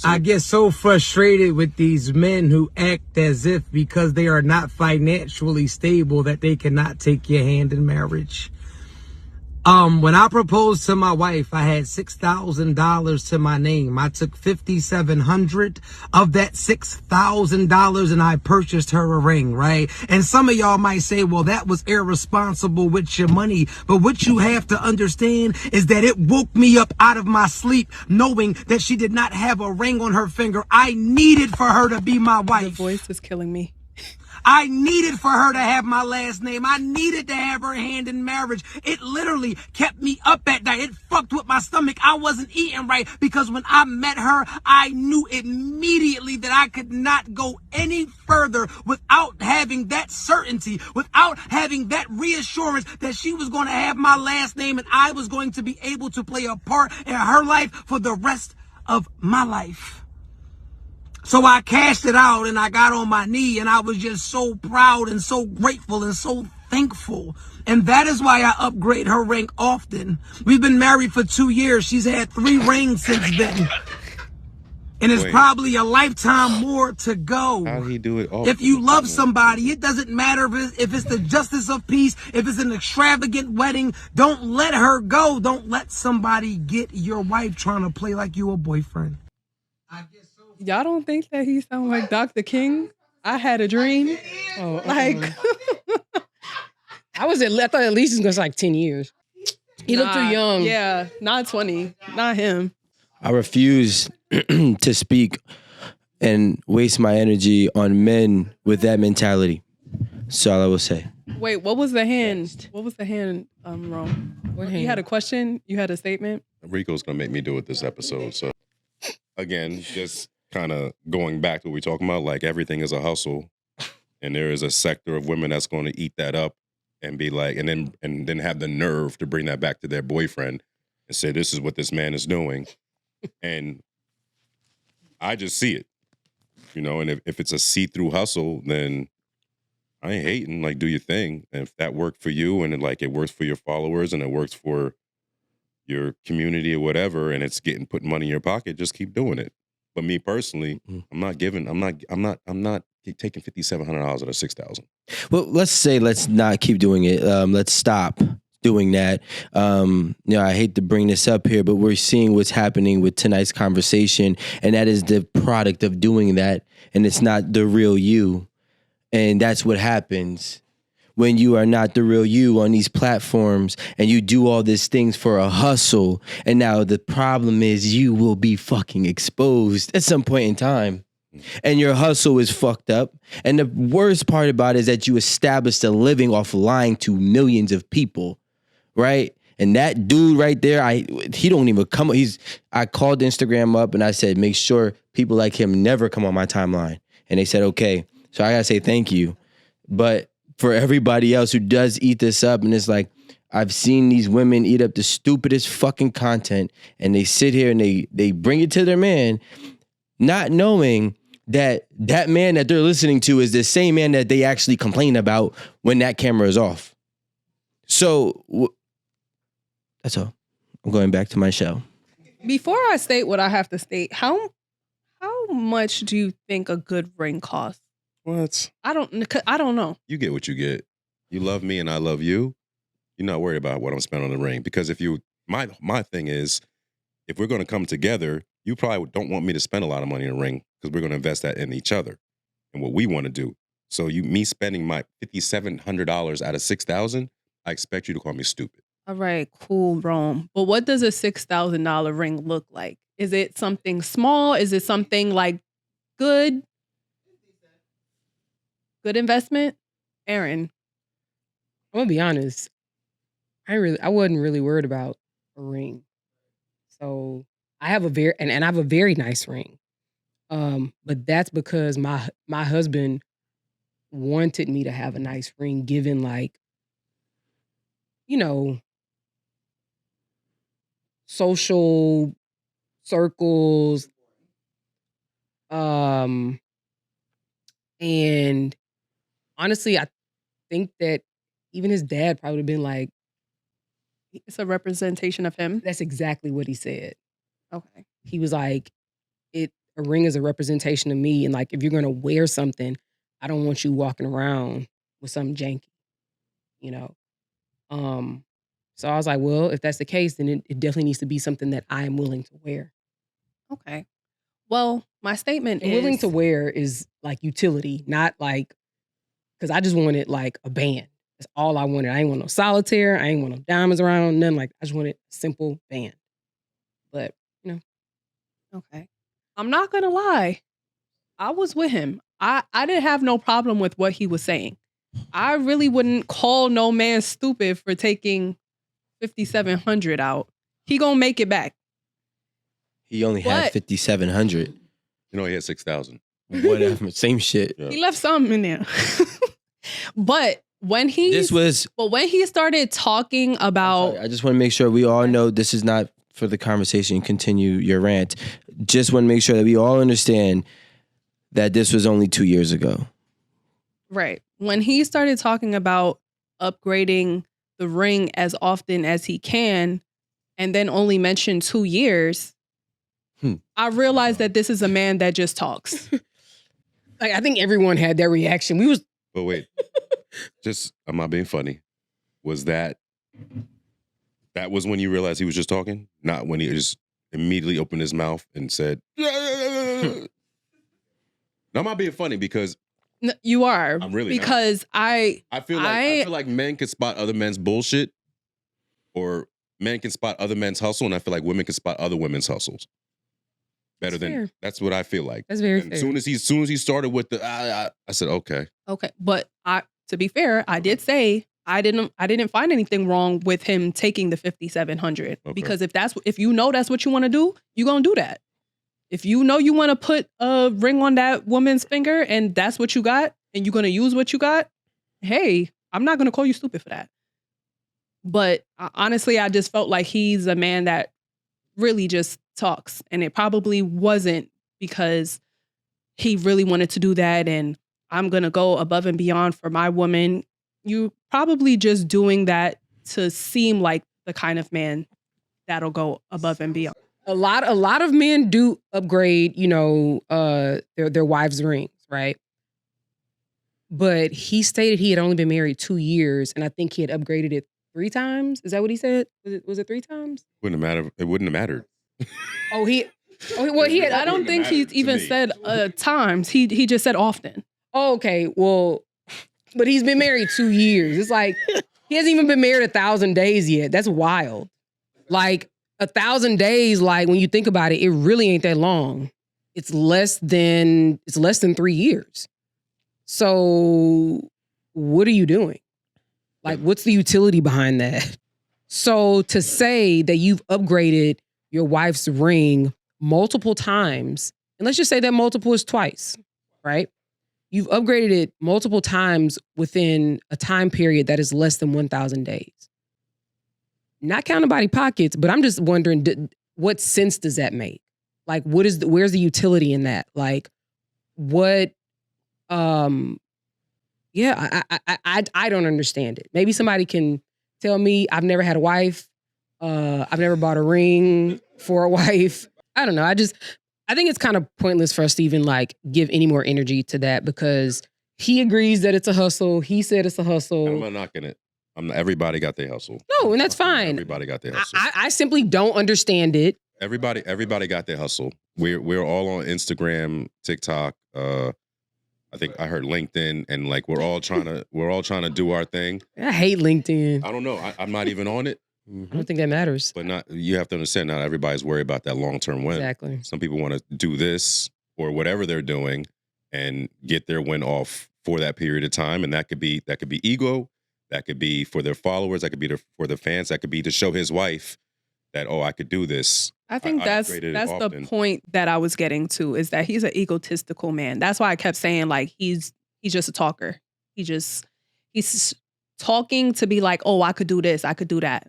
I get so frustrated with these men who act as if because they are not financially stable that they cannot take your hand in marriage. When I proposed to my wife, I had $6,000 to my name. I took $5,700 of that $6,000 and I purchased her a ring, right? And some of y'all might say, well, that was irresponsible with your money. But what you have to understand is that it woke me up out of my sleep knowing that she did not have a ring on her finger. I needed for her to be my wife. The voice is killing me. I needed for her to have my last name. I needed to have her hand in marriage. It literally kept me up at night. It fucked with my stomach. I wasn't eating right because when I met her, I knew immediately that I could not go any further without having that certainty, without having that reassurance that she was going to have my last name and I was going to be able to play a part in her life for the rest of my life. So I cashed it out and I got on my knee and I was just so proud and so grateful and so thankful. And that is why I upgrade her ring often. We've been married for 2 years. She's had 3 rings since then. And it's probably a lifetime more to go. How did he do it? If you love somebody, it doesn't matter if it's the justice of peace, if it's an extravagant wedding, don't let her go. Don't let somebody get your wife trying to play like you a boyfriend. Y'all don't think that he sounds like Dr. King? I had a dream. Oh, Like, I thought at least it was like 10 years. He looked too young. Yeah, not 20. Not him. I refuse to speak and waste my energy on men with that mentality. That's all I will say. Wait, what was the hand? What was the hand, Rome? You had a question? You had a statement? Rico's gonna make me do it this episode. So again, just kind of going back to what we're talking about, like everything is a hustle, and there is a sector of women that's going to eat that up and be like, and then have the nerve to bring that back to their boyfriend and say, "This is what this man is doing," and I just see it, And if it's a see-through hustle, then I ain't hating. Like, do your thing, and if that worked for you, and it works for your followers, and it works for your community or whatever, and it's putting money in your pocket, just keep doing it. But me personally, I'm not taking $5,700 out of $6,000. Well, let's not keep doing it. Let's stop doing that. I hate to bring this up here, but we're seeing what's happening with tonight's conversation, and that is the product of doing that, and it's not the real you. And that's what happens when you are not the real you on these platforms and you do all these things for a hustle. And now the problem is you will be fucking exposed at some point in time. And your hustle is fucked up. And the worst part about it is that you established a living off lying to millions of people, right? And that dude right there, he don't even come. I called Instagram up and I said, make sure people like him never come on my timeline. And they said, okay. So I gotta say thank you. But for everybody else who does eat this up, and it's like, I've seen these women eat up the stupidest fucking content, and they sit here and they bring it to their man, not knowing that man that they're listening to is the same man that they actually complain about when that camera is off. So that's all. I'm going back to my show. Before I state what I have to state, how much do you think a good ring costs? What? I don't know. You get what you get. You love me and I love you. You're not worried about what I'm spending on the ring. Because my thing is, if we're going to come together, you probably don't want me to spend a lot of money on a ring because we're going to invest that in each other and what we want to do. So me spending my $5,700 out of $6,000, I expect you to call me stupid. All right, cool, Rome. But what does a $6,000 ring look like? Is it something small? Is it something like good investment? Aaron. I'm gonna be honest. I wasn't really worried about a ring. So I have a very nice ring. But that's because my husband wanted me to have a nice ring, given like, social circles. And honestly, I think that even his dad probably would have been like, it's a representation of him. That's exactly what he said. Okay. He was like, a ring is a representation of me. And like, if you're going to wear something, I don't want you walking around with something janky, you know? So I was like, well, if that's the case, then it definitely needs to be something that I am willing to wear. Okay. Well, my statement And is willing to wear is like utility, not like, because I just wanted like a band. That's all I wanted. I ain't want no solitaire. I ain't want no diamonds around, nothing like that. I just wanted a simple band. But, you know. okay. I'm not gonna lie. I was with him. I didn't have no problem with what he was saying. I really wouldn't call no man stupid for taking 5,700 out. He gonna make it back. He only had But- 5,700. You know, he had 6,000. Whatever, same shit. Yeah. He left something in there. But when he when he started talking about I just want to make sure we all know this is not for the conversation. Continue your rant. Just want to make sure that we all understand that this was only 2 years ago. right, when he started talking about upgrading the ring as often as he can and then only mentioned 2 years, I realized that this is a man that just talks. Like, I think everyone had that reaction. But wait, I'm not being funny. Was that was when you realized he was just talking? Not when he just immediately opened his mouth and said, no, I'm not being funny because No, you are. I'm really not. because I feel like men can spot other men's bullshit, or men can spot other men's hustle, and I feel like women can spot other women's hustles better That's fair. that's what I feel like. That's very And fair. soon as he started with the I said, okay. Okay, but to be fair, I did say I didn't find anything wrong with him taking the 5,700 Okay. because if you know that's what you want to do, you're gonna do that. If you know you want to put a ring on that woman's finger and that's what you got, and you're gonna use what you got, hey, I'm not gonna call you stupid for that. But honestly, I just felt like he's a man that really just talks, and it probably wasn't because he really wanted to do that and I'm going to go above and beyond for my woman. You probably just doing that to seem like the kind of man that'll go above and beyond. A lot of men do upgrade, their wives' rings, right? But he stated he had only been married 2 years, and I think he had upgraded it 3 times. Is that what he said? Was it 3 times? It wouldn't have mattered. He had. I don't think he even said times. He just said often. Oh, okay, well, but he's been married 2 years. It's like he hasn't even been married 1,000 days yet. That's wild. Like 1,000 days, like when you think about it, it really ain't that long. It's less than 3 years. So what are you doing? Like, what's the utility behind that? So to say that you've upgraded your wife's ring multiple times, and let's just say that multiple is twice, right? You've upgraded it multiple times within a time period that is less than 1,000 days. Not counting body pockets, but I'm just wondering, what sense does that make? Like, where's the utility in that? Like, what? I don't understand it. Maybe somebody can tell me. I've never had a wife. I've never bought a ring for a wife. I don't know. I think it's kind of pointless for us to even like give any more energy to that because he agrees that it's a hustle. He said it's a hustle. I'm not knocking it. Everybody got their hustle. No, and that's fine. Everybody got their hustle. I simply don't understand it. Everybody got their hustle. We're all on Instagram, TikTok. I think I heard LinkedIn, and like we're all trying to do our thing. I hate LinkedIn. I don't know. I'm not even on it. I don't think that matters. But you have to understand, not everybody's worried about that long-term win. Exactly. Some people want to do this or whatever they're doing and get their win off for that period of time. And that could be ego. That could be for their followers. That could be for the fans. That could be to show his wife that, I could do this. I think that's the point that I was getting to, is that he's an egotistical man. That's why I kept saying like he's just a talker. He's talking to be like, I could do this, I could do that.